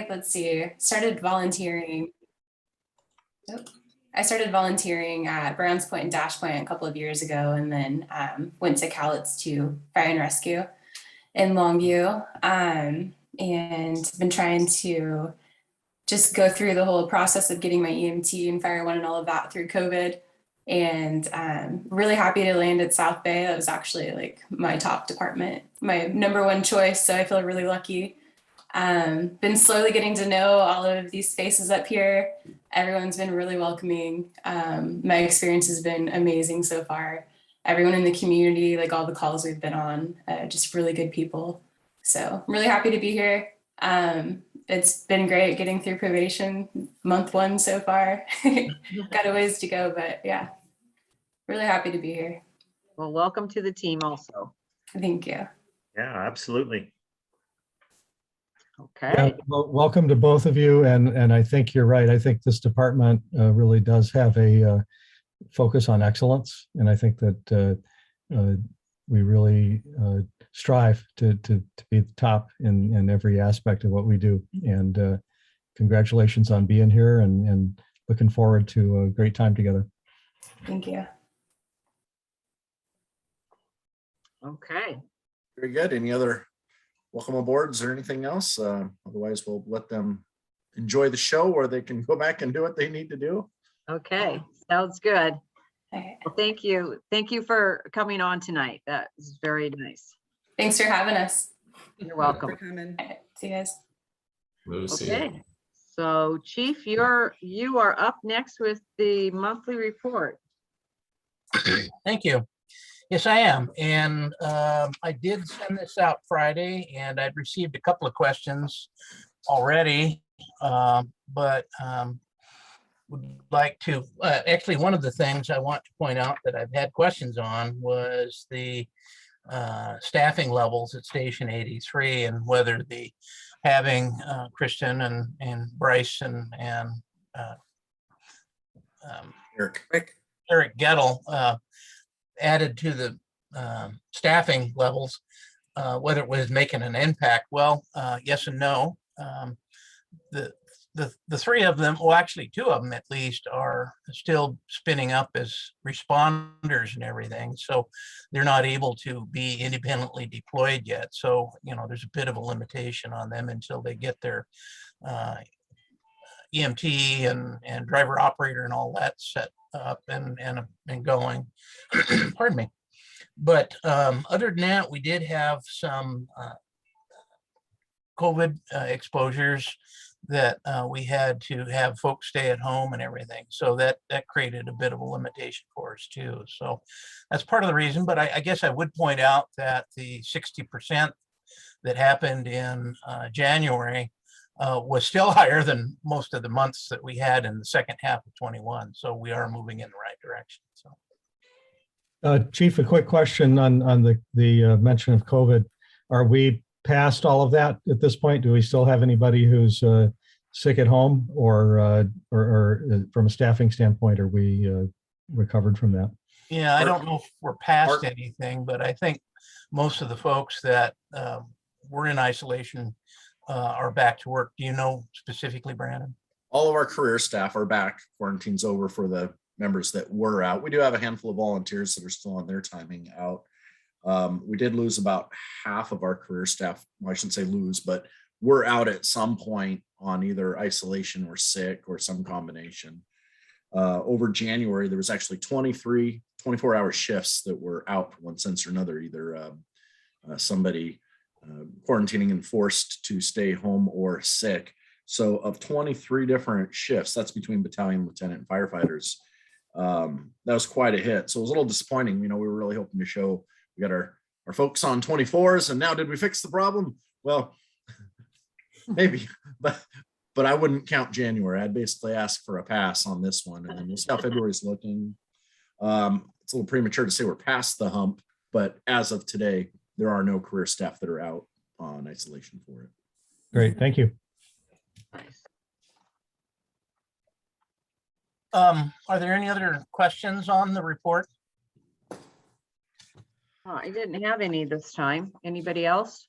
let's see, started volunteering. I started volunteering at Browns Point and Dash Point a couple of years ago, and then went to Cowlitz to Fire and Rescue in Longview, and been trying to just go through the whole process of getting my EMT and Fire One and all of that through COVID. And really happy to land at South Bay. That was actually like my top department, my number one choice. So I feel really lucky. Been slowly getting to know all of these faces up here. Everyone's been really welcoming. My experience has been amazing so far. Everyone in the community, like all the calls we've been on, just really good people. So I'm really happy to be here. It's been great getting through probation, month 1 so far. Got a ways to go, but yeah, really happy to be here. Well, welcome to the team also. Thank you. Yeah, absolutely. Okay. Yeah, well, welcome to both of you, and I think you're right. I think this department really does have a focus on excellence, and I think that we really strive to be the top in every aspect of what we do. And congratulations on being here, and looking forward to a great time together. Thank you. Okay. Very good. Any other welcome aboards or anything else? Otherwise, we'll let them enjoy the show, or they can go back and do what they need to do. Okay. Sounds good. Okay. Well, thank you. Thank you for coming on tonight. That is very nice. Thanks for having us. You're welcome. All right, see you guys. Okay. So Chief, you are up next with the monthly report. Thank you. Yes, I am. And I did send this out Friday, and I'd received a couple of questions already, but would like to, actually, one of the things I want to point out that I've had questions on was the staffing levels at Station 83, and whether the having Kristen and Bryce and Eric Gettle added to the staffing levels, whether it was making an impact. Well, yes and no. The three of them, well, actually 2 of them at least, are still spinning up as responders and everything. So they're not able to be independently deployed yet. So, you know, there's a bit of a limitation on them until they get their EMT and driver operator and all that set up and going. Pardon me. But other than that, we did have some COVID exposures that we had to have folks stay at home and everything. So that created a bit of a limitation for us too. So that's part of the reason. But I guess I would point out that the 60% that happened in January was still higher than most of the months that we had in the second half of 21. So we are moving in the right direction. So, Chief, a quick question on the mention of COVID. Are we past all of that at this point? Do we still have anybody who's sick at home, or from a staffing standpoint, are we recovered from that? yeah, I don't know if we're past anything, but I think most of the folks that were in isolation are back to work. Do you know specifically, Brandon? All of our career staff are back. Quarantine's over for the members that were out. We do have a handful of volunteers that are still on their timing out. We did lose about half of our career staff. Well, I shouldn't say lose, but we're out at some point on either isolation or sick or some combination. Over January, there was actually 23 24-hour shifts that were out for one sense or another, either somebody quarantining and forced to stay home or sick. So of 23 different shifts, that's between battalion, lieutenant, and firefighters. That was quite a hit. So it was a little disappointing. You know, we were really hoping to show we got our folks on 24s, and now did we fix the problem? Well, maybe, but I wouldn't count January. I'd basically ask for a pass on this one, and then we'll see how February's looking. It's a little premature to say we're past the hump, but as of today, there are no career staff that are out on isolation for it. Great, thank you. Nice. Are there any other questions on the report? I didn't have any this time. Anybody else?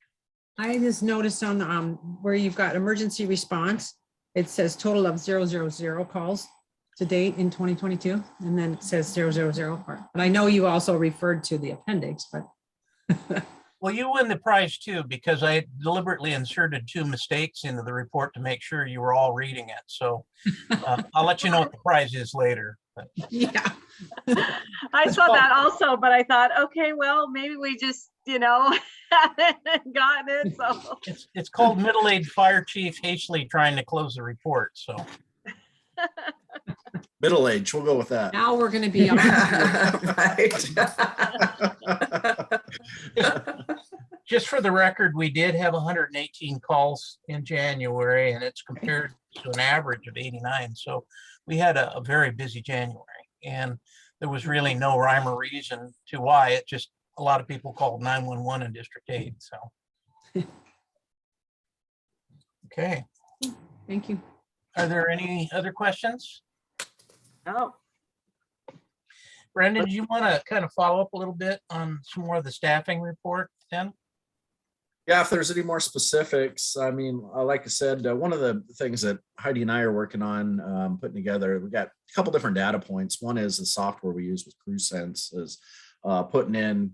I just noticed on where you've got emergency response, it says total of 000 calls to date in 2022, and then it says 000. But I know you also referred to the appendix, but Well, you win the prize too, because I deliberately inserted 2 mistakes into the report to make sure you were all reading it. So I'll let you know what the prize is later. But yeah. I saw that also, but I thought, okay, well, maybe we just, haven't gotten it, so. it's called Middle-Aged Fire Chief hastily trying to close the report. So Middle age, we'll go with that. Now we're going to be on. just for the record, we did have 118 calls in January, and it's compared to an average of 89. So we had a very busy January, and there was really no rhyme or reason to why. It just, a lot of people called 911 in District 8. So. Okay. Thank you. Are there any other questions? Oh, Brendan, do you want to kind of follow up a little bit on some more of the staffing report then? Yeah, if there's any more specifics, I mean, like I said, one of the things that Heidi and I are working on putting together, we got a couple different data points. One is the software we use with CrewSense is putting in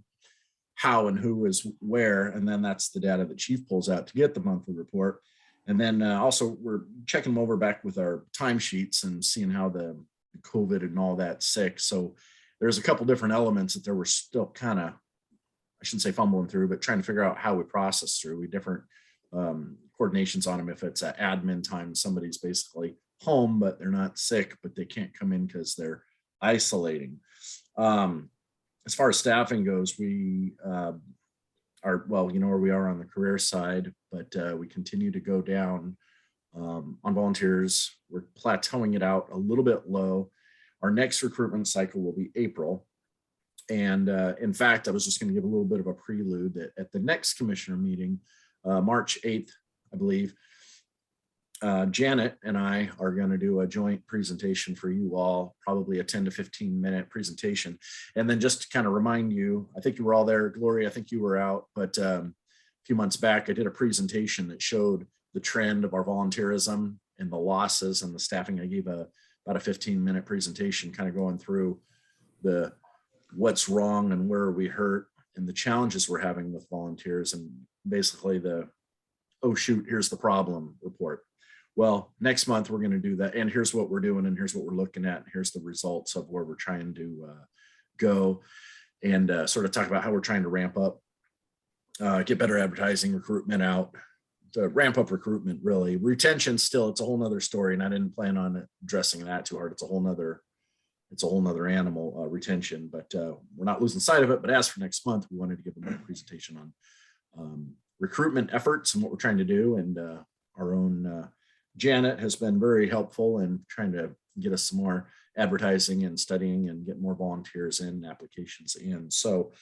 how and who is where, and then that's the data that Chief pulls out to get the monthly report. And then also we're checking them over back with our timesheets and seeing how the COVID and all that sick. So there's a couple different elements that there were still kind of, I shouldn't say fumbling through, but trying to figure out how we process through. We different coordinations on them. If it's an admin time, somebody's basically home, but they're not sick, but they can't come in because they're isolating. As far as staffing goes, we are, well, you know where we are on the career side, but we continue to go down on volunteers. We're plateauing it out a little bit low. Our next recruitment cycle will be April. And in fact, I was just going to give a little bit of a prelude that at the next commissioner meeting, March 8th, I believe, Janet and I are going to do a joint presentation for you all, probably a 10 to 15 minute presentation. And then just to kind of remind you, I think you were all there, Gloria, I think you were out, but a few months back, I did a presentation that showed the trend of our volunteerism and the losses and the staffing. I gave about a 15-minute presentation kind of going through the what's wrong and where are we hurt and the challenges we're having with volunteers and basically the, oh shoot, here's the problem report. Well, next month we're going to do that. And here's what we're doing and here's what we're looking at. And here's the results of where we're trying to go and sort of talk about how we're trying to ramp up, get better advertising, recruitment out, to ramp up recruitment really. Retention still, it's a whole nother story. And I didn't plan on addressing that too hard. It's a whole nother animal, retention, but we're not losing sight of it. But as for next month, we wanted to give a presentation on recruitment efforts and what we're trying to do. And our own Janet has been very helpful in trying to get us some more advertising and studying and get more volunteers in, applications in. So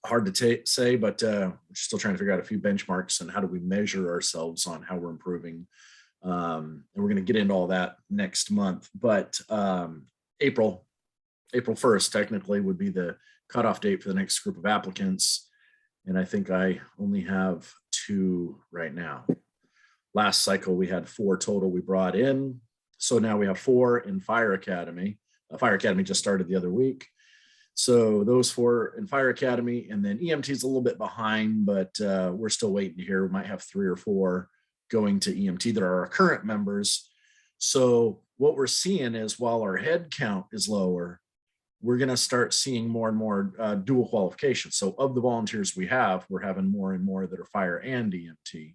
hard to say, but we're still trying to figure out a few benchmarks and how do we measure ourselves on how we're improving. And we're going to get into all that next month, but April 1st technically would be the cutoff date for the next group of applicants. And I think I only have 2 right now. Last cycle, we had 4 total we brought in. So now we have 4 in Fire Academy. Fire Academy just started the other week. So those 4 in Fire Academy, and then EMT is a little bit behind, but we're still waiting to hear. We might have 3 or 4 going to EMT that are our current members. So what we're seeing is while our head count is lower, we're going to start seeing more and more dual qualifications. So of the volunteers we have, we're having more and more that are fire and EMT.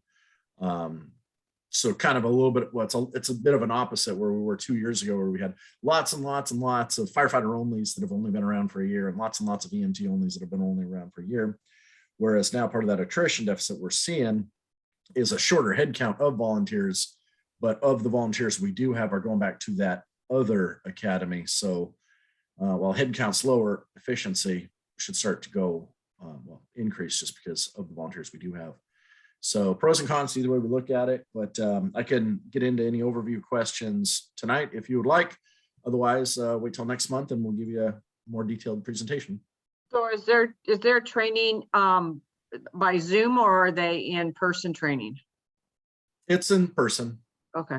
So kind of a little bit, well, it's a bit of an opposite where we were 2 years ago, where we had lots and lots and lots of firefighter onlys that have only been around for a year and lots of EMT onlys that have been only around for a year. Whereas now part of that attrition deficit we're seeing is a shorter head count of volunteers, but of the volunteers we do have are going back to that other academy. So while head count's lower, efficiency should start to go, increase just because of the volunteers we do have. So pros and cons, either way we look at it, but I can get into any overview questions tonight if you would like. Otherwise, wait till next month and we'll give you a more detailed presentation. so is there training by Zoom or are they in-person training? It's in person. Okay,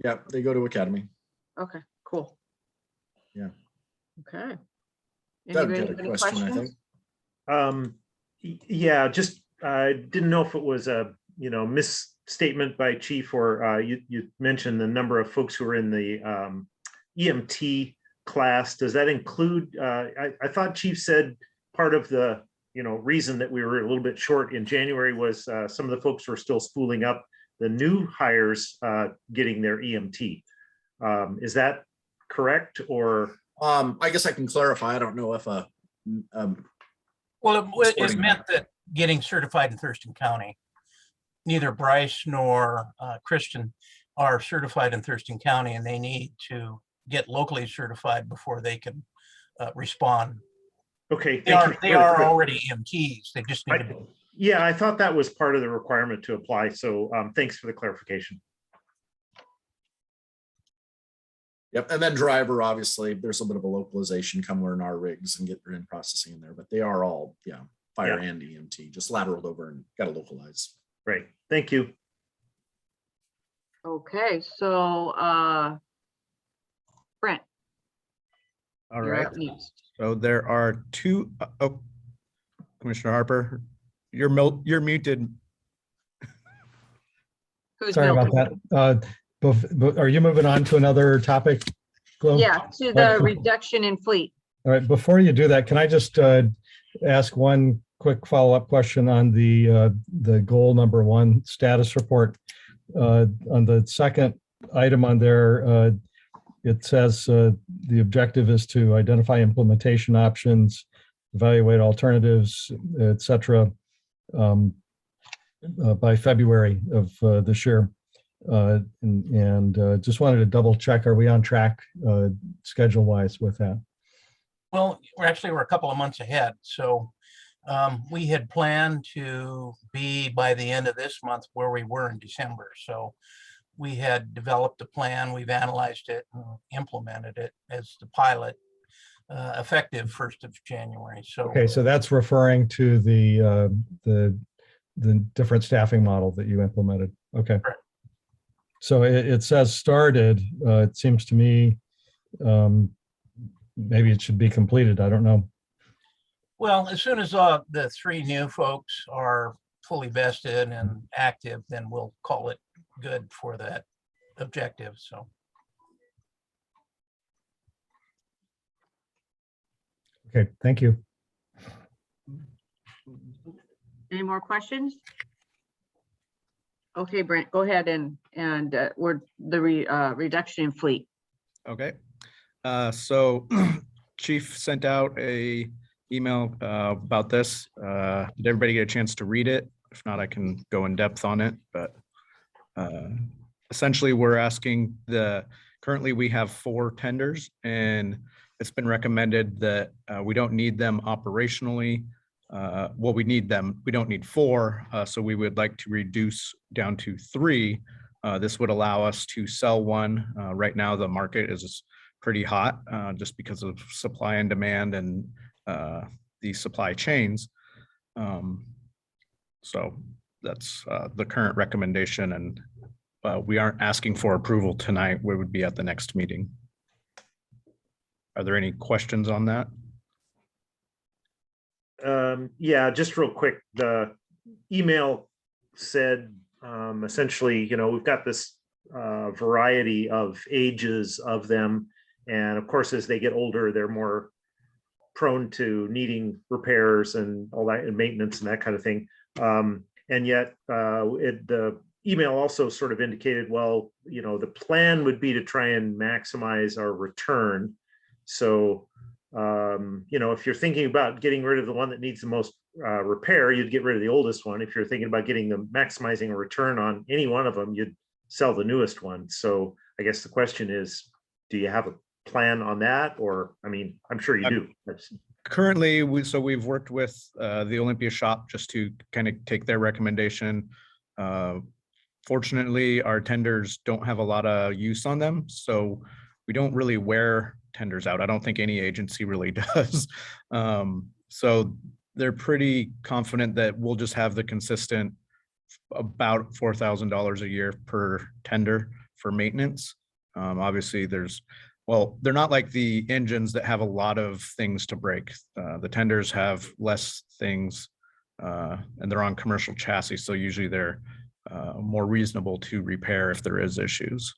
Yeah, they go to academy. okay, cool. Yeah. Okay. Doug Anybody had a have any question, I think. questions? Yeah, just, I didn't know if it was a, misstatement by chief or you mentioned the number of folks who are in the EMT class. Does that include, I thought chief said part of the, reason that we were a little bit short in January was some of the folks were still spooling up, the new hires getting their EMT. Is that correct or? I guess I can clarify. I don't know if Well, it Sporting meant that getting certified in Thurston County, neither Bryce nor Christian are certified in Thurston County, and they need to get locally certified before they can respond. Okay. They thank you. are already EMTs. They just need to be. Yeah, I thought that was part of the requirement to apply. So thanks for the clarification. Yep, and then driver, obviously, there's a bit of a localization, come learn our rigs and get in processing in there, but they are all, fire and EMT, just lateraled over and got to localize. Great. Thank you. Okay, so Brent. All you're right. up next. So there are two, Commissioner Harper, you're muted. Who's Sorry about building? that. Are you moving on to another topic? Glo? Yeah, to the reduction in fleet. All right, before you do that, can I just ask one quick follow-up question on the goal number 1 status report? On the second item on there, it says the objective is to identify implementation options, evaluate alternatives, et cetera, by February of this year. Just wanted to double check, are we on track schedule wise with that? Well, we're a couple of months ahead. So we had planned to be by the end of this month where we were in December. So we had developed a plan, we've analyzed it and implemented it as the pilot effective 1st of January. So Okay, so that's referring to the different staffing model that you implemented. Okay. Correct. So it says started, it seems to me, maybe it should be completed. I don't know. well, as soon as the 3 new folks are fully vested and active, then we'll call it good for that objective. So Okay, thank you. Any more questions? Okay, Brent, go ahead and we're the reduction in fleet. Okay. So Chief sent out a email about this. Did everybody get a chance to read it? If not, I can go in depth on it, but essentially we're asking currently we have 4 tenders and it's been recommended that we don't need them operationally. Well, we need them, we don't need 4. So we would like to reduce down to 3. This would allow us to sell one. Right now, the market is pretty hot just because of supply and demand and the supply chains. So that's the current recommendation, and we aren't asking for approval tonight. We would be at the next meeting. Are there any questions on that? Yeah, just real quick, the email said essentially, we've got this variety of ages of them. And of course, as they get older, they're more prone to needing repairs and all that and maintenance and that kind of thing. And yet the email also sort of indicated, well, the plan would be to try and maximize our return. So, if you're thinking about getting rid of the one that needs the most repair, you'd get rid of the oldest one. If you're thinking about maximizing a return on any one of them, you'd sell the newest one. So I guess the question is, do you have a plan on that? Or, I'm sure you do. Currently, we've worked with the Olympia shop just to kind of take their recommendation. Fortunately, our tenders don't have a lot of use on them, so we don't really wear tenders out. I don't think any agency really does. So they're pretty confident that we'll just have the consistent about $4,000 a year per tender for maintenance. Obviously they're not like the engines that have a lot of things to break. The tenders have less things and they're on commercial chassis. So usually they're more reasonable to repair if there is issues.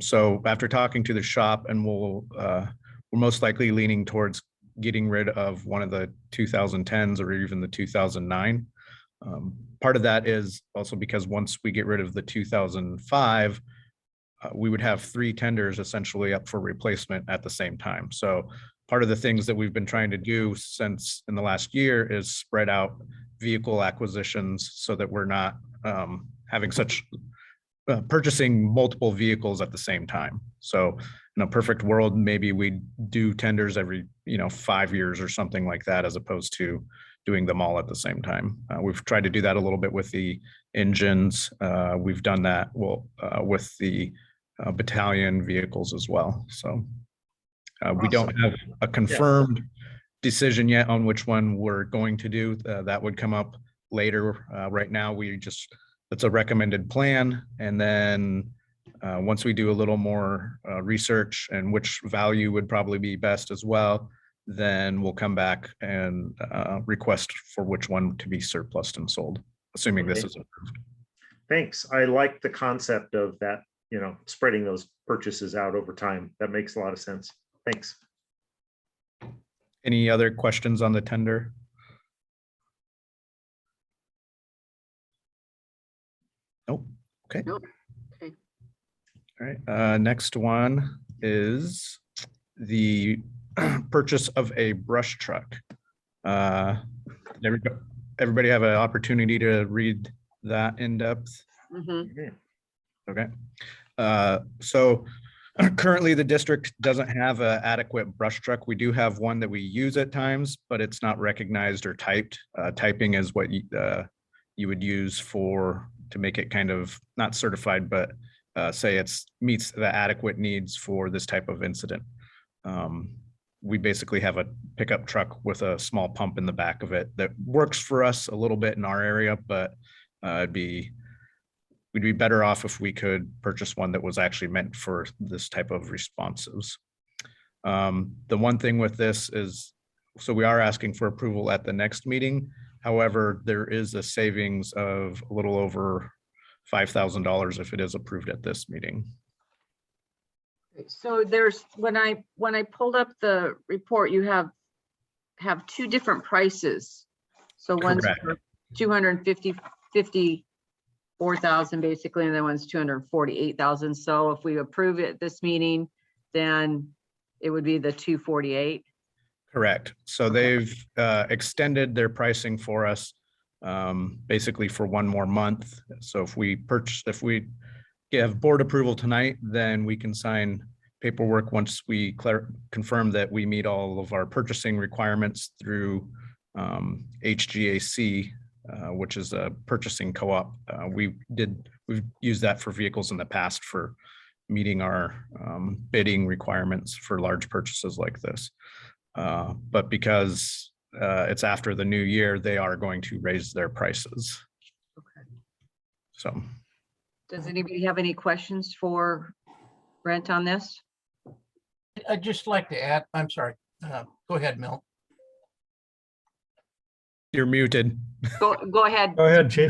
So after talking to the shop, and we're most likely leaning towards getting rid of one of the 2010s or even the 2009. Part of that is also because once we get rid of the 2005, we would have 3 tenders essentially up for replacement at the same time. So part of the things that we've been trying to do since in the last year is spread out vehicle acquisitions so that we're not having such purchasing multiple vehicles at the same time. So in a perfect world, maybe we do tenders every 5 years or something like that, as opposed to doing them all at the same time. We've tried to do that a little bit with the engines. We've done that with the battalion vehicles as well. So we don't have a confirmed decision yet on which one we're going to do. That would come up later. Right now, it's a recommended plan. And then once we do a little more research and which value would probably be best as well, then we'll come back and request for which one to be surplused and sold, assuming this is approved. Thanks. I like the concept of that, spreading those purchases out over time. That makes a lot of sense. Thanks. Any other questions on the tender? Nope. Okay. Nope. Okay. All right. Next one is the purchase of a brush truck. Everybody have an opportunity to read that in depth? Mhm. Okay. So currently the district doesn't have an adequate brush truck. We do have one that we use at times, but it's not recognized or typed. Typing is what you would use to make it kind of not certified, but say it meets the adequate needs for this type of incident. We basically have a pickup truck with a small pump in the back of it that works for us a little bit in our area, but we'd be better off if we could purchase one that was actually meant for this type of responses. The one thing with this is, so we are asking for approval at the next meeting. However, there is a savings of a little over $5,000 if it is approved at this meeting. So when I pulled up the report, you have 2 different prices. So one's Correct. for 254,000 basically, and then one's 248,000. So if we approve it this meeting, then it would be the 248. Correct. So they've extended their pricing for us basically for 1 more month. So if we have board approval tonight, then we can sign paperwork once we confirm that we meet all of our purchasing requirements through HGAC, which is a purchasing co-op. We've used that for vehicles in the past for meeting our bidding requirements for large purchases like this. But because it's after the new year, they are going to raise their prices. Okay. So. Does anybody have any questions for Brent on this? I'd just like to add, I'm sorry, go ahead, Milt. You're muted. Go ahead. Go ahead, Chief.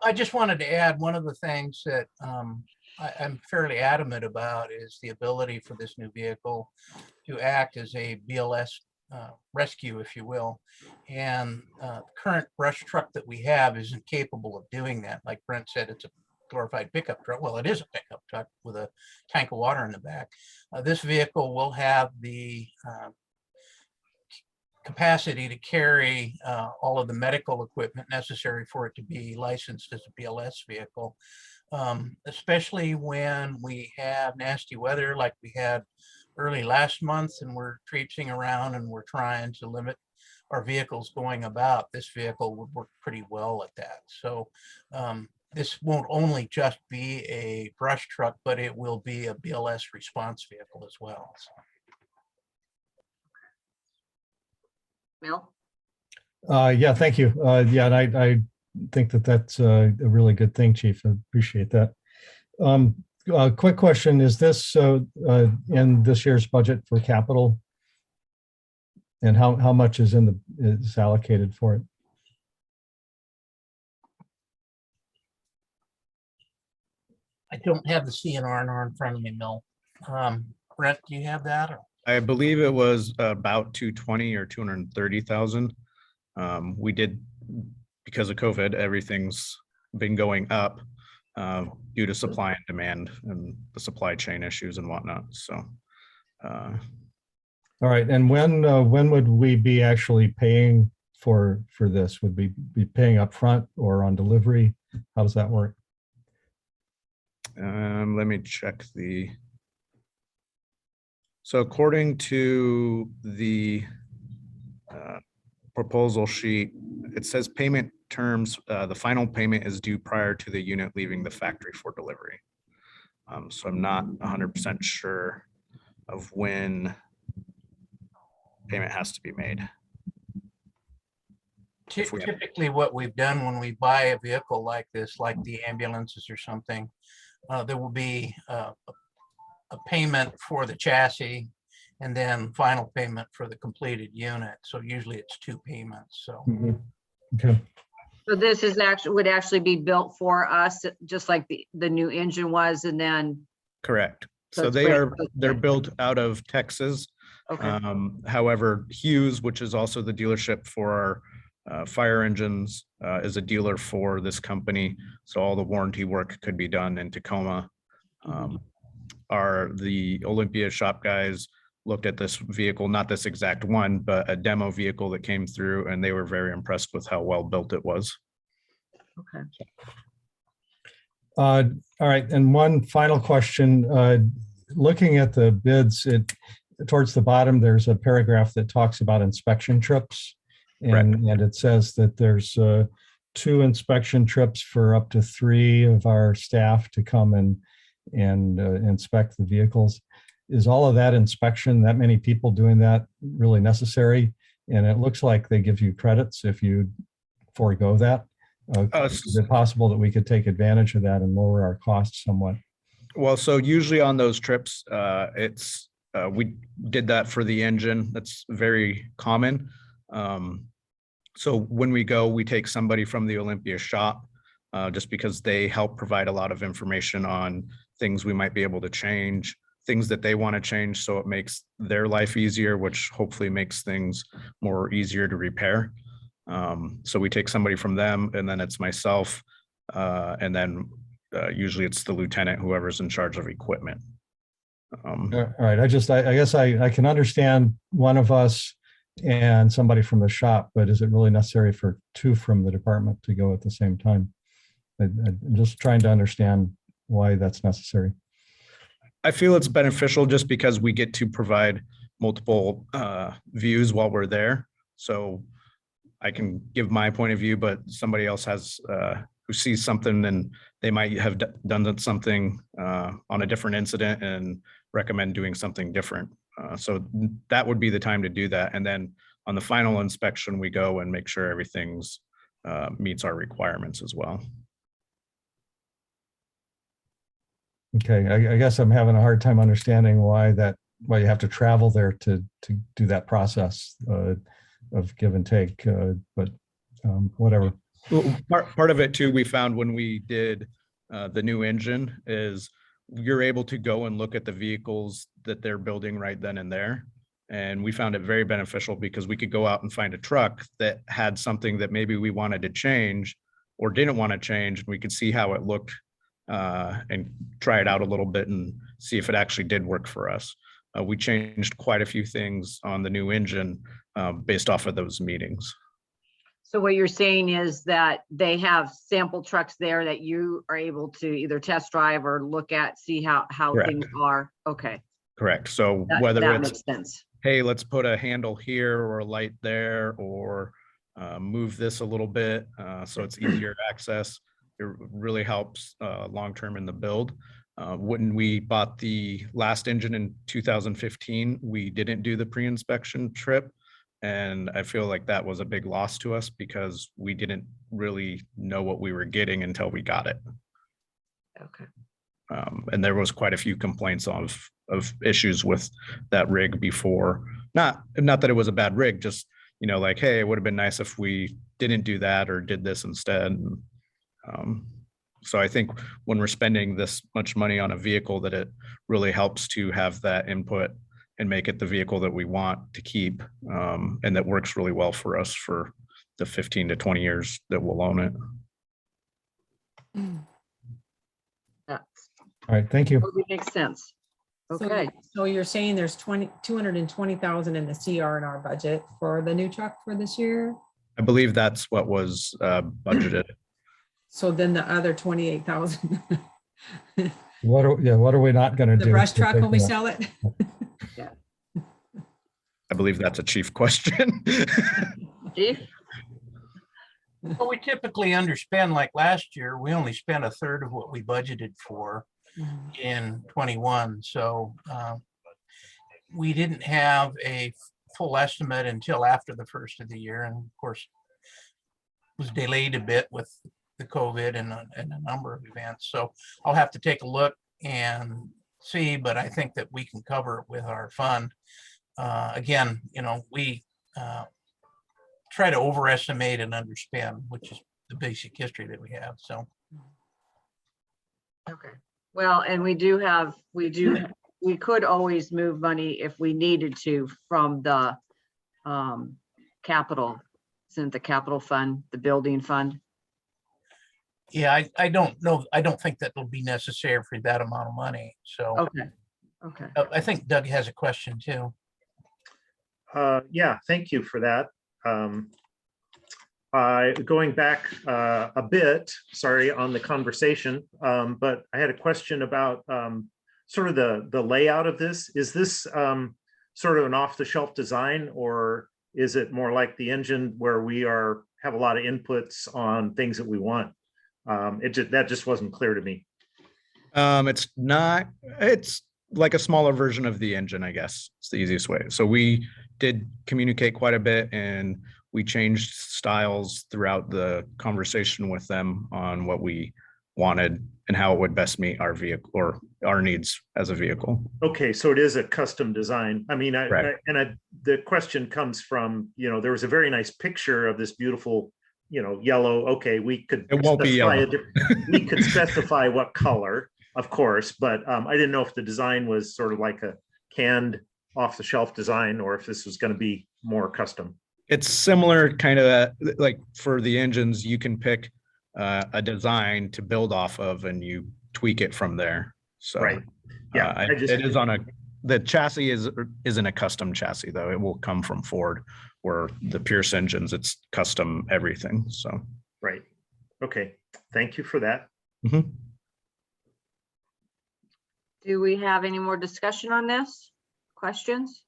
I just wanted to add, one of the things that I'm fairly adamant about is the ability for this new vehicle to act as a BLS rescue, if you will. And the current brush truck that we have isn't capable of doing that. Like Brent said, it's a glorified pickup truck. Well, it is a pickup truck with a tank of water in the back. This vehicle will have the capacity to carry all of the medical equipment necessary for it to be licensed as a BLS vehicle, especially when we have nasty weather like we had early last month, and we're traipsing around and we're trying to limit our vehicles going about. This vehicle would work pretty well at that. So this won't only just be a brush truck, but it will be a BLS response vehicle as well. So. Mel? Yeah, thank you. Yeah, and I think that that's a really good thing, Chief. I appreciate that. Quick question, is this in this year's budget for capital? And how much is allocated for it? I don't have the CNR in front of me, Mel. Brett, do you have that? Or- I believe it was about 220 or 230,000. We did, because of COVID, everything's been going up due to supply and demand and the supply chain issues and whatnot. So All right, and when would we be actually paying for this? Would we be paying upfront or on delivery? How does that work? let me check so according to the proposal sheet, it says payment terms, the final payment is due prior to the unit leaving the factory for delivery. So I'm not 100% sure of when payment has to be made. If we have- Typically, what we've done when we buy a vehicle like this, like the ambulances or something, there will be a payment for the chassis and then final payment for the completed unit. So usually it's 2 payments. So Okay. So this is would actually be built for us, just like the new engine was, and then, Correct. So So it's they're built out of Texas. okay, However, Hughes, which is also the dealership for our fire engines, is a dealer for this company. So all the warranty work could be done in Tacoma. The Olympia shop guys looked at this vehicle, not this exact one, but a demo vehicle that came through, and they were very impressed with how well built it was. okay. All right, and one final question. Looking at the bids, towards the bottom, there's a paragraph that talks about inspection trips. And it says that there's 2 inspection trips for up to 3 of our staff to come and inspect the vehicles. Is all of that inspection, that many people doing that, really necessary? And it looks like they give you credits if you forego that. Is it possible that we could take advantage of that and lower our costs somewhat? Well, so usually on those trips, we did that for the engine. That's very common. So when we go, we take somebody from the Olympia shop, just because they help provide a lot of information on things we might be able to change, things that they want to change. So it makes their life easier, which hopefully makes things more easier to repair. So we take somebody from them, and then it's myself. And then usually it's the lieutenant, whoever's in charge of equipment. All right, I guess I can understand one of us and somebody from the shop, but is it really necessary for 2 from the department to go at the same time? I'm just trying to understand why that's necessary. I feel it's beneficial just because we get to provide multiple views while we're there. So I can give my point of view, but somebody else has who sees something, and they might have done something on a different incident and recommend doing something different. So that would be the time to do that. And then on the final inspection, we go and make sure everything's meets our requirements as well. Okay, I guess I'm having a hard time understanding why you have to travel there to do that process of give and take, but whatever. Well, part of it too, we found when we did the new engine, is you're able to go and look at the vehicles that they're building right then and there. And we found it very beneficial because we could go out and find a truck that had something that maybe we wanted to change or didn't want to change. And we could see how it looked and try it out a little bit and see if it actually did work for us. We changed quite a few things on the new engine based off of those meetings. So what you're saying is that they have sample trucks there that you are able to either test drive or look at, see how Correct. things are. Okay. Correct. So That whether it's, makes sense. hey, let's put a handle here or a light there, or move this a little bit so it's easier access. It really helps long-term in the build. When we bought the last engine in 2015, we didn't do the pre-inspection trip. And I feel like that was a big loss to us because we didn't really know what we were getting until we got it. Okay. And there was quite a few complaints of issues with that rig before. Not that it was a bad rig, just, you know, like, hey, it would have been nice if we didn't do that or did this instead. So I think when we're spending this much money on a vehicle, that it really helps to have that input and make it the vehicle that we want to keep, and that works really well for us for the 15 to 20 years that we'll own it. Yeah, All right, thank you. totally makes sense. So- Okay, So you're saying there's 220,000 in the CR in our budget for the new truck for this year? I believe that's what was budgeted. So then the other 28,000, What are we not going to do? the brush to truck take when we that? sell it? I believe that's a chief question. Chief? Well, we typically underspend, like last year, we only spent a third of what we budgeted for in 21. So we didn't have a full estimate until after the first of the year. And of course, was delayed a bit with the COVID and a number of events. So I'll have to take a look and see, but I think that we can cover it with our fund. Again, you know, we try to overestimate and underspend, which is the basic history that we have. So Okay, well, and we could always move money if we needed to from the capital, isn't the capital fund, the building fund? yeah, I don't know. I don't think that will be necessary for that amount of money. So Okay, okay. I think Doug has a question too. Yeah, thank you for that. Going back a bit, sorry, on the conversation, but I had a question about sort of the layout of this. Is this sort of an off-the-shelf design, or is it more like the engine where we have a lot of inputs on things that we want? That just wasn't clear to me. It's like a smaller version of the engine, I guess. It's the easiest way. So we did communicate quite a bit, and we changed styles throughout the conversation with them on what we wanted and how it would best meet our vehicle or our needs as a vehicle. Okay, so it is a custom design. I mean, Right. the question comes from, there was a very nice picture of this beautiful, yellow. Okay, we could It won't be specify yellow. we could specify what color, of course, but I didn't know if the design was sort of like a canned off-the-shelf design, or if this was going to be more custom. It's similar kind of like for the engines, you can pick a design to build off of and you tweak it from there. So Right. Yeah, it is the chassis isn't a custom chassis though. It will come from Ford, where the Pierce engines, it's custom everything. So. Right. Okay. Thank you for that. Mhm. Do we have any more discussion on this? Questions?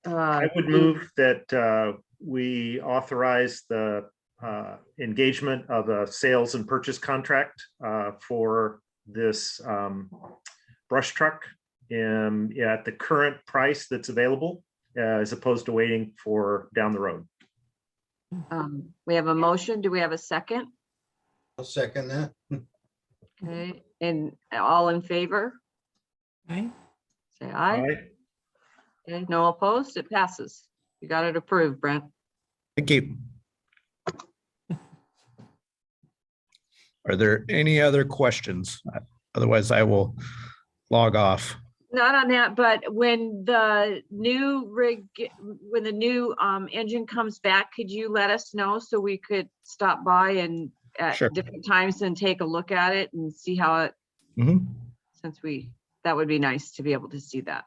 I would move that we authorize the engagement of a sales and purchase contract for this brush truck at the current price that's available, as opposed to waiting for down the road. We have a motion. Do we have a second? I'll second that. Okay, and all in favor, Right? say All aye. right. Okay, no opposed, it passes. You got it approved, Brent. Thank you. Are there any other questions? Otherwise, I will log off. Not on that, but when the new rig, when the new engine comes back, could you let us know so we could stop by and at Sure. different times and take a look at it and see how it, Mhm. that would be nice to be able to see that.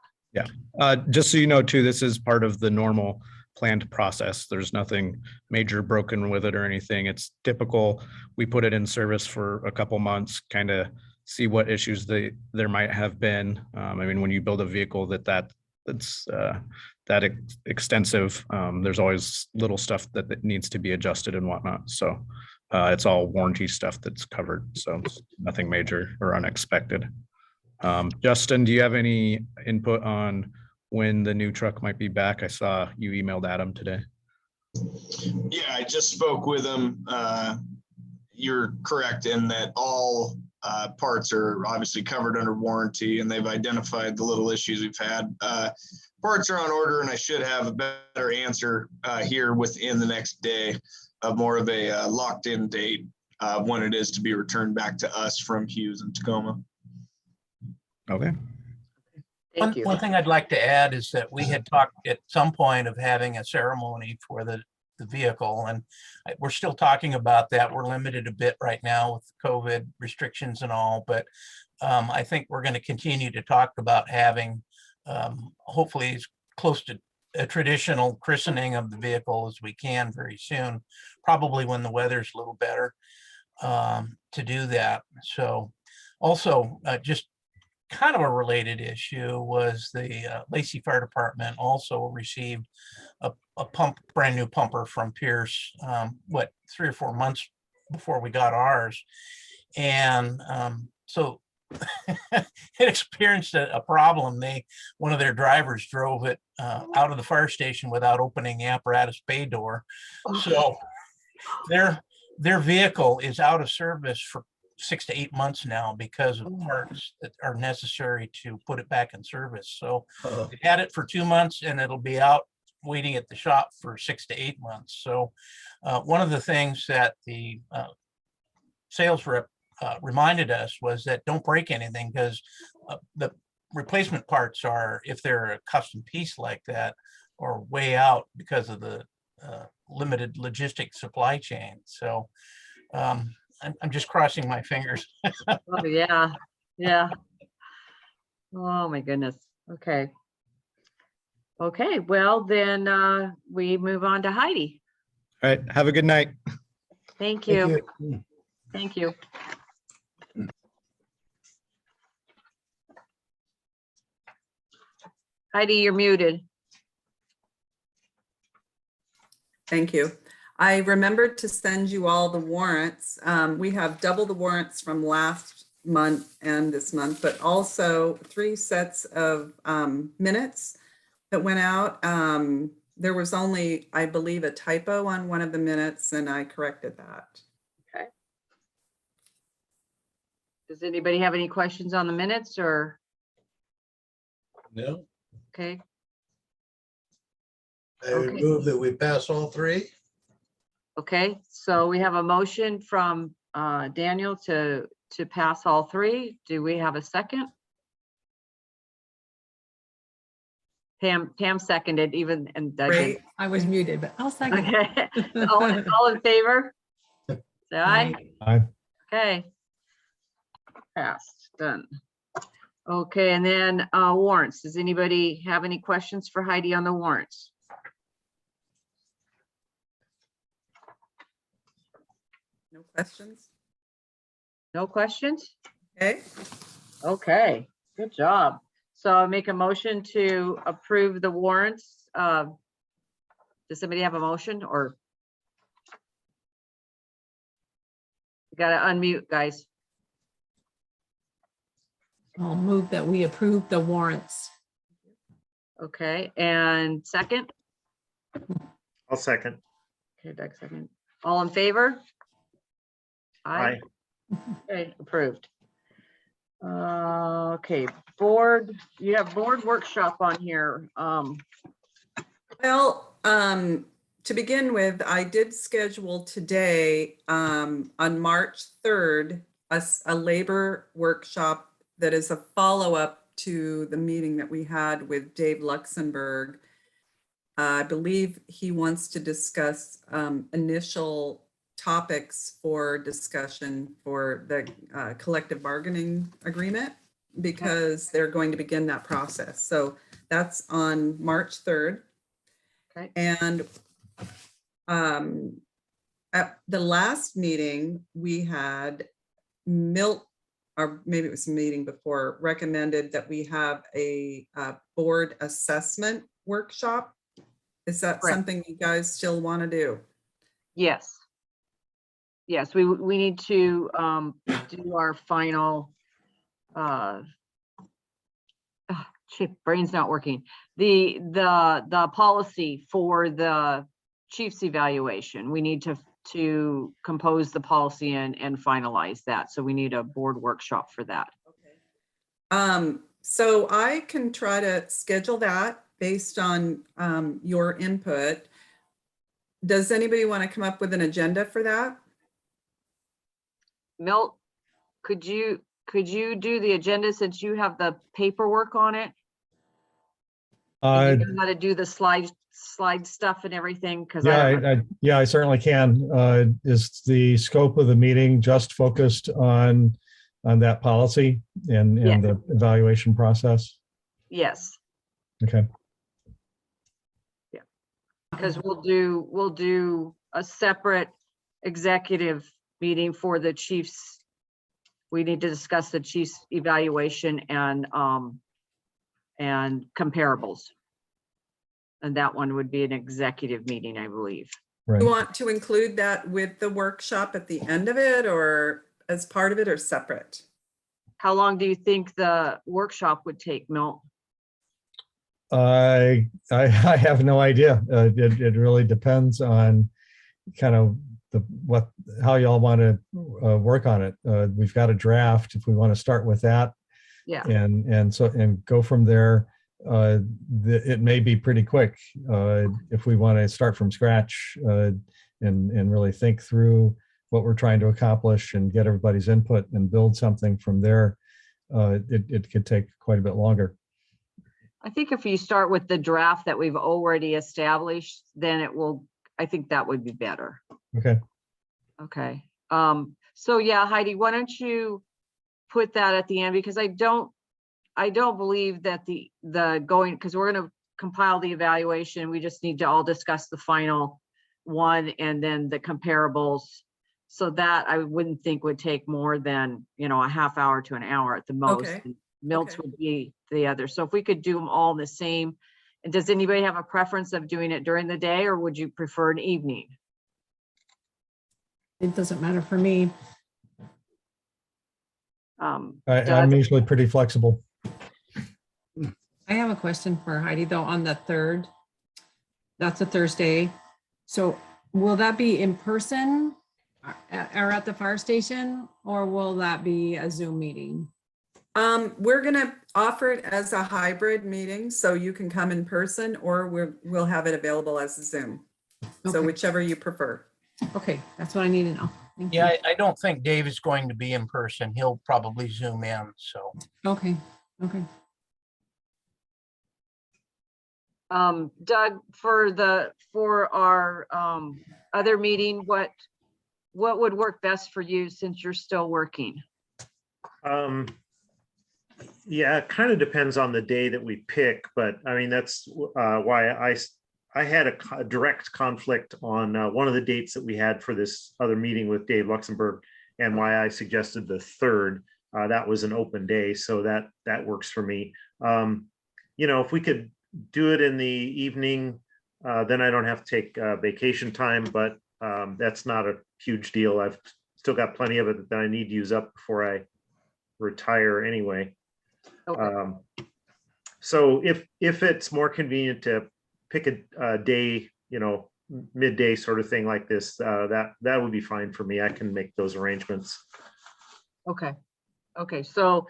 Just so you know too, this is part of the normal planned process. There's nothing major broken with it or anything. It's typical. We put it in service for a couple months, kind of see what issues there might have been. I mean, when you build a vehicle that's extensive, there's always little stuff that needs to be adjusted and whatnot. So it's all warranty stuff that's covered. So it's nothing major or unexpected. Justin, do you have any input on when the new truck might be back. I saw you emailed Adam today. Yeah, I just spoke with him. You're correct in that all parts are obviously covered under warranty, and they've identified the little issues we've had. Parts are on order, and I should have a better answer here within the next day of more of a locked in date when it is to be returned back to us from Hughes and Tacoma. Okay. Thank you. One thing I'd like to add is that we had talked at some point of having a ceremony for the vehicle, and we're still talking about that. We're limited a bit right now with COVID restrictions and all, but I think we're going to continue to talk about having hopefully as close to a traditional christening of the vehicle as we can very soon, probably when the weather's a little better to do that. So also just kind of a related issue was the Lacey Fire Department also received a brand new pumper from Pierce, 3 or 4 months before we got ours. And so it experienced a problem. One of their drivers drove it out of the fire station without opening the apparatus bay door. So their vehicle is out of service for 6 to 8 months now because of parts that are necessary to put it back in service. So they had it for 2 months and it'll be out waiting at the shop for 6 to 8 months. So one of the things that the sales rep reminded us was that don't break anything, because the replacement parts are, if they're a custom piece like that, are way out because of the limited logistic supply chain. So I'm just crossing my fingers. Oh, yeah, yeah. Oh, my goodness. Okay. Okay, well, then we move on to Heidi. All right. Have a good night. Thank you. Thank you. Heidi, you're muted. Thank you. I remembered to send you all the warrants. We have double the warrants from last month and this month, but also 3 sets of minutes that went out. There was only, I believe, a typo on one of the minutes, and I corrected that. Okay. Does anybody have any questions on the minutes or? No, Okay, I would Okay. move that we pass all 3. okay, so we have a motion from Daniel to pass all 3. Do we have a second? Pam seconded even, and I did. Great. I was muted, but I'll second. Okay, all in favor? Say aye. Aye. Okay. Passed, done. Okay, and then warrants. Does anybody have any questions for Heidi on the warrants? No questions? No questions? Okay. Okay, good job. So I make a motion to approve the warrants. Does somebody have a motion, or? You gotta unmute, guys. I'll move that we approve the warrants. Okay, and second? I'll second. Okay, Doug second. All in favor? Aye. Okay, approved. Okay, board, you have board workshop on here. Well, to begin with, I did schedule today, on March 3rd, a labor workshop that is a follow-up to the meeting that we had with Dave Luxembourg. I believe he wants to discuss initial topics for discussion for the collective bargaining agreement, because they're going to begin that process. So that's on March 3rd. Okay. And at the last meeting, we had Milt, or maybe it was a meeting before, recommended that we have a board assessment workshop. Is that Correct. something you guys still want to do? Yes. Yes, we need to do our final brain's not working. The policy for the chief's evaluation, we need to compose the policy and finalize that. So we need a board workshop for that. So I can try to schedule that based on your input. Does anybody want to come up with an agenda for that? Milt, could you do the agenda since you have the paperwork on it? And you know how to do the slide stuff and everything? Because I certainly can. Is the scope of the meeting just focused on that policy and Yeah. the evaluation process? yes, Okay. because we'll do a separate executive meeting for the chiefs. We need to discuss the chief's evaluation and comparables. And that one would be an executive meeting, I believe. Right. You want to include that with the workshop at the end of it or as part of it or separate? How long do you think the workshop would take, Milt? I have no idea. It really depends on kind of how y'all want to work on it. We've got a draft. If we want to start with that, Yeah, and go from there, it may be pretty quick. If we want to start from scratch and really think through what we're trying to accomplish and get everybody's input and build something from there, it could take quite a bit longer. I think if you start with the draft that we've already established, then I think that would be better. Okay. Okay. So yeah, Heidi, why don't you put that at the end, because I don't believe that because we're going to compile the evaluation. We just need to all discuss the final one and then the comparables. So that I wouldn't think would take more than, a half hour to an hour at the most. Okay. And Milt's Okay. would be the other. So if we could do them all the same. And does anybody have a preference of doing it during the day, or would you prefer an evening? It doesn't matter for me. I'm Doug? usually pretty flexible. I have a question for Heidi though, on the 3rd. That's a Thursday. So will that be in person or at the fire station, or will that be a Zoom meeting? We're gonna offer it as a hybrid meeting, so you can come in person or we'll have it available as a Zoom. So Okay. whichever you prefer. Okay, that's what I need to know. Thank you. Yeah, I don't think Dave is going to be in person. He'll probably Zoom in, so. Okay, okay. Doug, for our other meeting, what would work best for you since you're still working? Yeah, it kind of depends on the day that we pick, but I mean, that's why I had a direct conflict on one of the dates that we had for this other meeting with Dave Luxembourg, and why I suggested the 3rd. That was an open day, so that works for me. If we could do it in the evening, then I don't have to take vacation time, but that's not a huge deal. I've still got plenty of it that I need to use up before I retire anyway. Okay. So if it's more convenient to pick a day, midday sort of thing like this, that would be fine for me. I can make those arrangements. Okay. Okay, so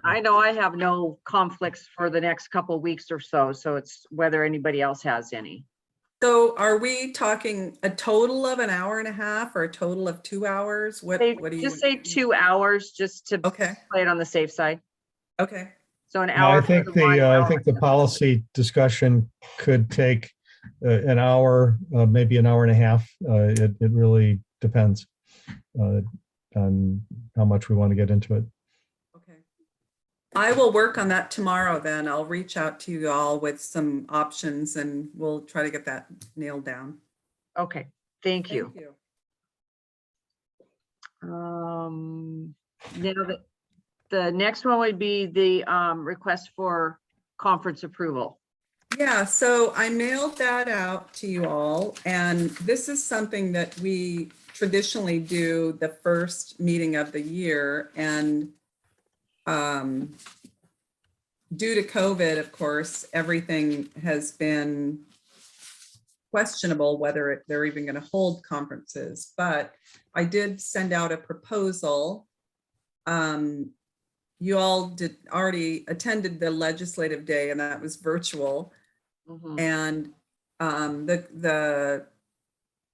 I know I have no conflicts for the next couple of weeks or so it's whether anybody else has any. So are we talking a total of an hour and a half or a total of 2 hours? What do you? Just say 2 hours, just to Okay, play it on the safe side. okay. So an No, hour. I think the policy discussion could take an hour, maybe an hour and a half. It really depends on how much we want to get into it. Okay. I will work on that tomorrow then. I'll reach out to you all with some options and we'll try to get that nailed down. Okay, thank you. Thank you. Now the next one would be the request for conference approval. Yeah, so I mailed that out to you all, and this is something that we traditionally do the first meeting of the year, and due to COVID, of course, everything has been questionable whether they're even going to hold conferences, but I did send out a proposal. You all did already attended the legislative day, and that was virtual. Mhm. And the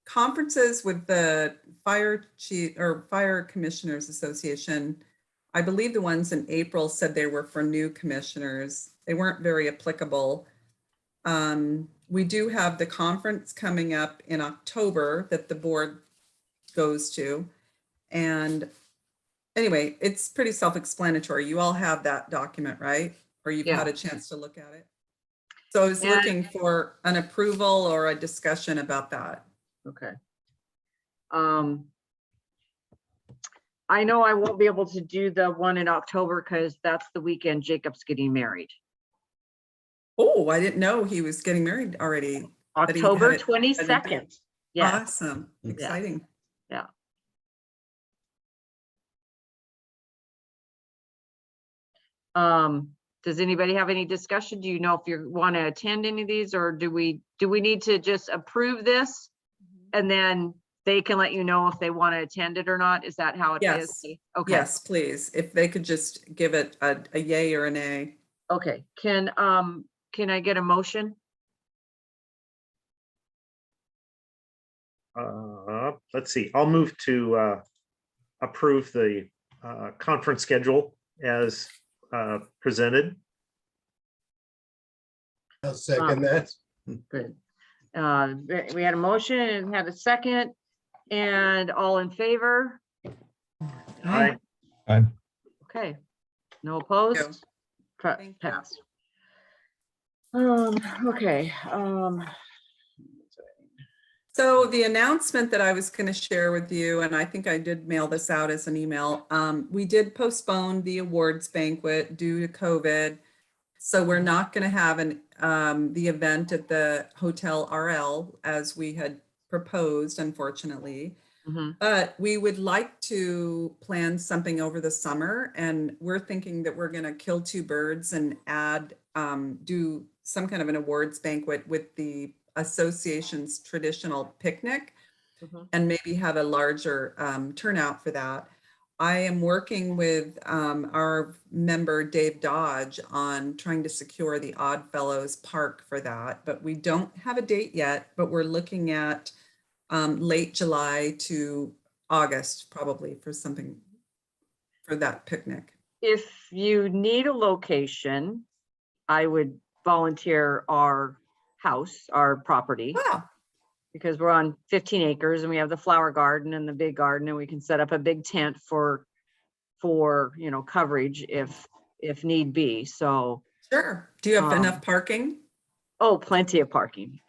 conferences with the fire chief or fire commissioners association, I believe the ones in April said they were for new commissioners. They weren't very applicable. We do have the conference coming up in October that the board goes to. And anyway, it's pretty self-explanatory. You all have that document, right? Or you've Yeah. had a chance to look at it. So I was And- looking for an approval or a discussion about that. Okay. I know I won't be able to do the one in October because that's the weekend Jacob's getting married. Oh, I didn't know he was getting married already. That he had October it- 22nd. Yeah, Awesome, exciting. does anybody have any discussion? Do you know if you want to attend any of these, or do we need to just approve this? And then they can let you know if they want to attend it or not? Is that how it is? Yes. Okay, Yes, please. If they could just give it a yay or a nay. okay. Can I get a motion? Let's see, I'll move to approve the conference schedule as presented. I'll second that. Good. We had a motion and had a second, and all in favor? Aye. I'm, Okay, no opposed? Thank you. Pass. Okay, So the announcement that I was going to share with you, and I think I did mail this out as an email, we did postpone the awards banquet due to COVID. So we're not going to have the event at the Hotel RL as we had proposed, unfortunately. mhm. But we would like to plan something over the summer, and we're thinking that we're going to kill two birds and do some kind of an awards banquet with the association's traditional picnic, Mhm. and maybe have a larger turnout for that. I am working with our member Dave Dodge on trying to secure the Odd Fellows Park for that, but we don't have a date yet, but we're looking at late July to August probably for something for that picnic. If you need a location, I would volunteer our house, our property, Wow. because we're on 15 acres and we have the flower garden and the big garden, and we can set up a big tent for coverage if need be. So, Sure. Do you have enough parking? oh, plenty of parking.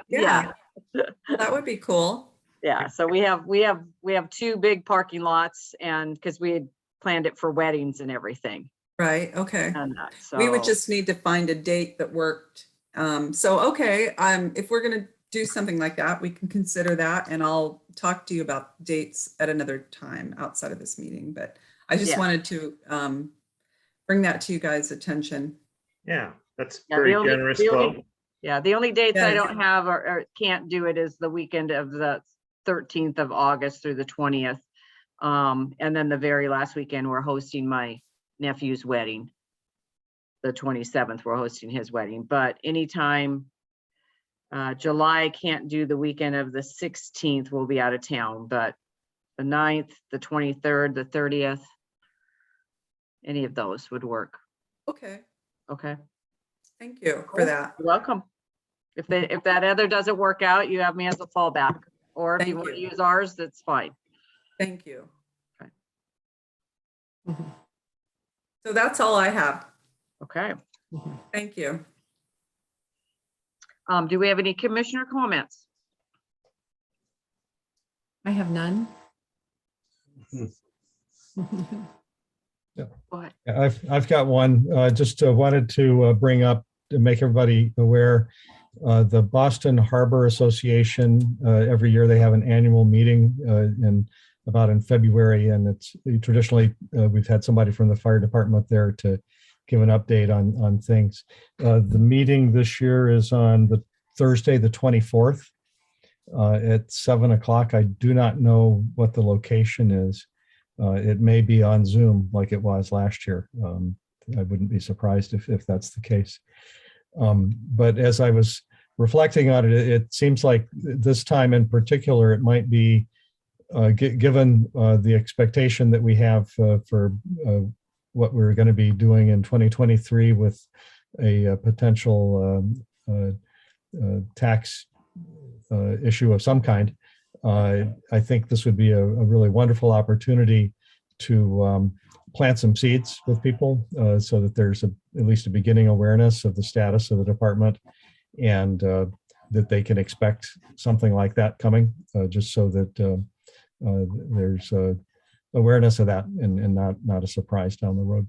Yeah. That would be cool. Yeah, so we have two big parking lots, and because we had planned it for weddings and everything. Right. Okay. And We would so- just need to find a date that worked. Okay, if we're gonna do something like that, we can consider that, and I'll talk to you about dates at another time outside of this meeting, but I just Yeah. wanted to bring that to you guys' attention. Yeah, that's Yeah, very the only- generous, the only- Flo. Yeah, the only dates I Yes. don't have or can't do it is the weekend of the 13th of August through the 20th. And then the very last weekend, we're hosting my nephew's wedding. The 27th, we're hosting his wedding, but anytime, July can't do the weekend of the 16th, we'll be out of town, but the 9th, the 23rd, the 30th, any of those would work. Okay, Okay, thank you for that. you're welcome. If that other doesn't work out, you have me as a fallback, or if you Thank want to you. use ours, that's fine. Thank you. Okay. So that's all I have. Okay. Thank you. Do we have any commissioner comments? I have none. Go ahead. Yeah, I've got one, just wanted to bring up to make everybody aware. The Boston Harbor Association, every year they have an annual meeting in February, and it's traditionally, we've had somebody from the fire department there to give an update on things. The meeting this year is on the Thursday, the 24th at 7 o'clock. I do not know what the location is. It may be on Zoom like it was last year. I wouldn't be surprised if that's the case. But as I was reflecting on it, it seems like this time in particular, it might be, given the expectation that we have for what we're going to be doing in 2023 with a potential tax issue of some kind, I think this would be a really wonderful opportunity to plant some seeds with people so that there's at least a beginning awareness of the status of the department, and that they can expect something like that coming, just so that there's awareness of that and not a surprise down the road.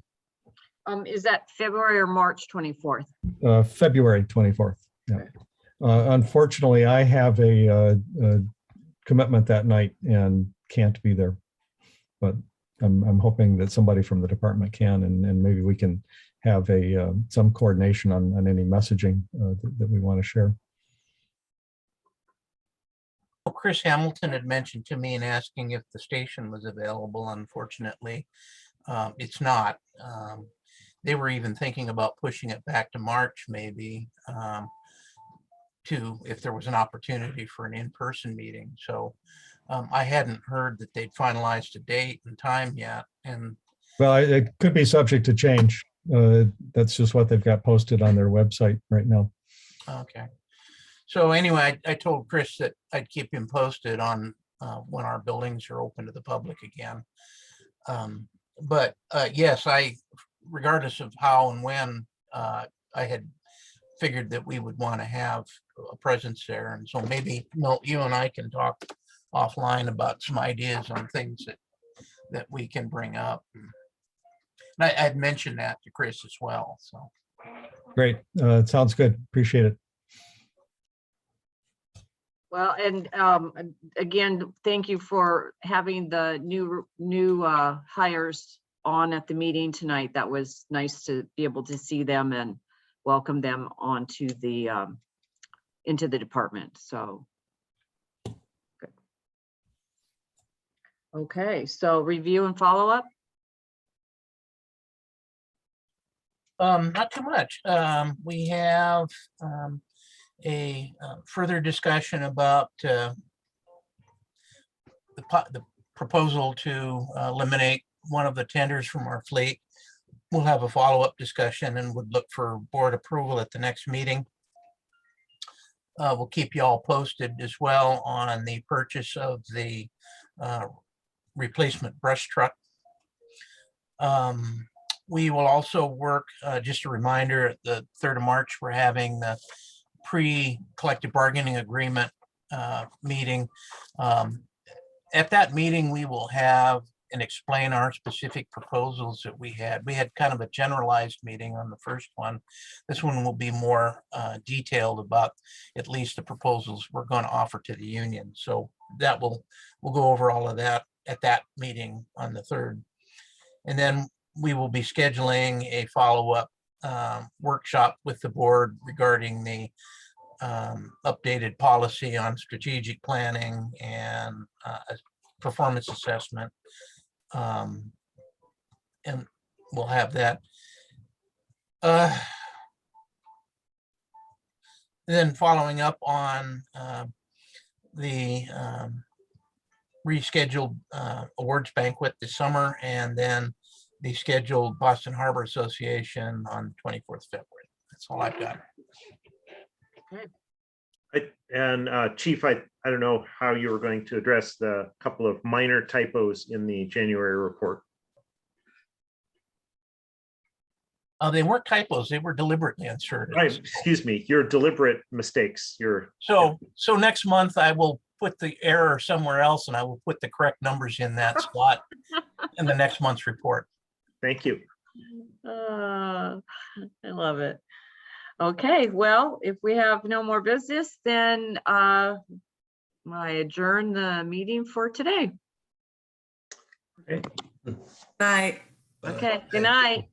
Is that February or March 24th? February 24th. Yeah. Unfortunately, I have a commitment that night and can't be there, but I'm hoping that somebody from the department can, and maybe we can have some coordination on any messaging that we want to share. Chris Hamilton had mentioned to me in asking if the station was available. Unfortunately, it's not. They were even thinking about pushing it back to March, maybe, if there was an opportunity for an in-person meeting. So I hadn't heard that they'd finalized a date and time yet. And well, it could be subject to change. That's just what they've got posted on their website right now. okay. So anyway, I told Chris that I'd keep him posted on when our buildings are open to the public again. But yes, regardless of how and when, I had figured that we would want to have a presence there. And so maybe, Milt, you and I can talk offline about some ideas on things that we can bring up. And I'd mentioned that to Chris as well. So Great. It sounds good. Appreciate it. Well, and again, thank you for having the new hires on at the meeting tonight. That was nice to be able to see them and welcome them onto the into the department. So good. Okay, so review and follow up. not too much. We have a further discussion about the proposal to eliminate one of the tenders from our fleet. We'll have a follow-up discussion and would look for board approval at the next meeting. We'll keep you all posted as well on the purchase of the replacement brush truck. We will also work, just a reminder, the 3rd of March, we're having the pre-collective bargaining agreement meeting. At that meeting, we will have and explain our specific proposals that we had. We had kind of a generalized meeting on the first one. This one will be more detailed about at least the proposals we're going to offer to the union. So that we'll go over all of that at that meeting on the 3rd. And then we will be scheduling a follow-up workshop with the board regarding the updated policy on strategic planning and performance assessment. And we'll have that. Then following up on the rescheduled awards banquet this summer, and then the scheduled Boston Harbor Association on 24th February. That's all I've got. Chief, I don't know how you were going to address the couple of minor typos in the January report. They weren't typos, they were deliberately inserted. Excuse me, your deliberate mistakes. So next month I will put the error somewhere else and I will put the correct numbers in that slot in the next month's report. Thank you. I love it. Okay, well, if we have no more business, then I adjourn the meeting for today. Okay. Night. Okay, good night.